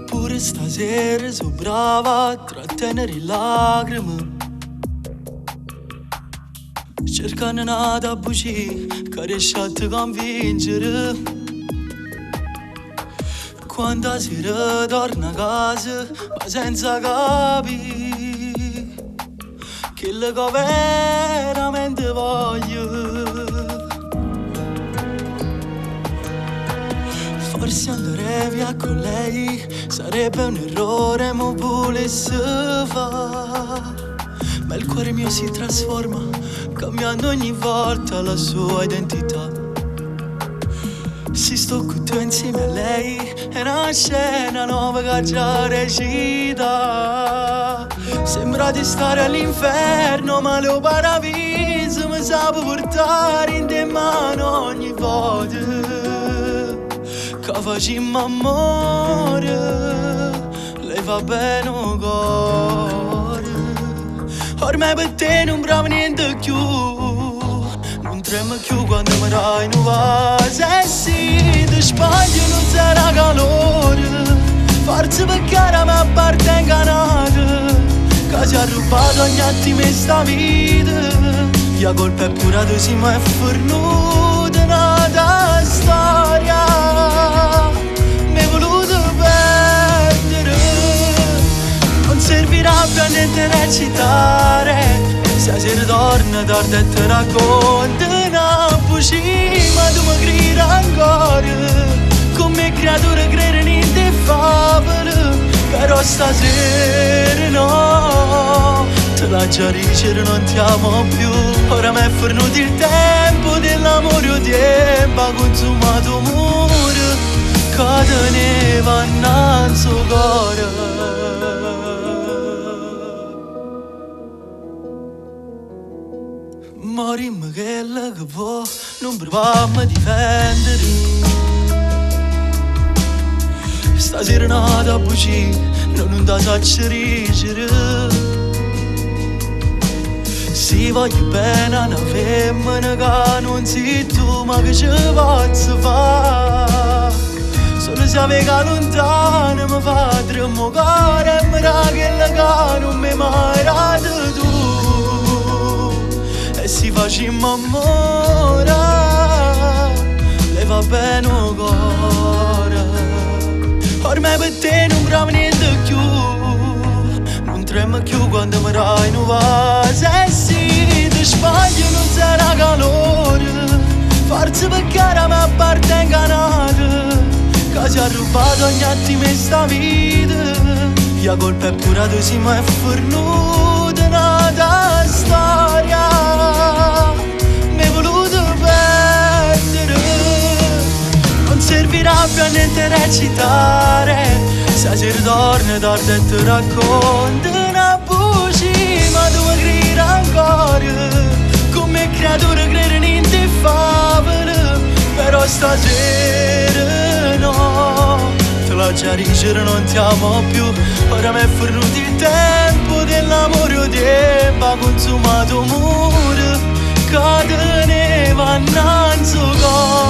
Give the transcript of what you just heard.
Pure stasera sono brava a trattenere le lacrime, cercando nada a bugie che riesce a te convincere. Quando la sera torna a casa ma senza capire quello che veramente voglio. Forse andare via con lei sarebbe un errore, ma volesse fare. Ma il cuore mio si trasforma, cambiando ogni volta la sua identità. Se sto con te insieme a lei è una scena nuova che già recita. Sembra di stare all'inferno, ma lo paradiso mi sa portare in te mano ogni volta che facciamo amore. Lei va bene un cuore, ormai per te non provo niente più. Non tremo più quando mi dai nuova. Se sì, ti sbaglio non sarà calore, forse perché la mia parte è ingannata, che si è rubato ogni attimo in sta vita. La colpa è pure tua, sì, ma è fornuta nata storia. Mi hai voluto perdere, non servirà più a niente recitare. Stasera torna tardi e ti racconto una bugia, ma tu mi credi ancora. Come creature credono in te favole, però stasera no. Te la già dicere non ti amo più. Ora mi è fornuto il tempo dell'amore o tempo ha consumato amore che teneva innanzi al cuore. Morimmo che la che può, non provammo a difendere. Stasera nata a bugie, non da sacci rigere. Si voglio bene a una femmina che non sei tu, ma che ci posso fare? Solo se aveva lontano mi fa tremo cuore e mi dà quella che non mi hai mai dato tu. E si facciamo amore, lei va bene un cuore, ormai per te non provo niente più. Non tremo più quando mi dai nuova. Se sì, ti sbaglio non sarà calore, forse perché la mia parte è ingannata, che si è rubato ogni attimo in sta vita. La colpa è pure tua, sì, ma è fornuta nata storia. Mi hai voluto perdere, non servirà più a niente recitare. Stasera torna tardi e ti racconto una bugia, ma tu mi credi ancora. Come creature credono in te favole, però stasera no. Te la già dicere non ti amo più. Ora mi è fornuto il tempo dell'amore o tempo ha consumato amore che teneva innanzi al cuore.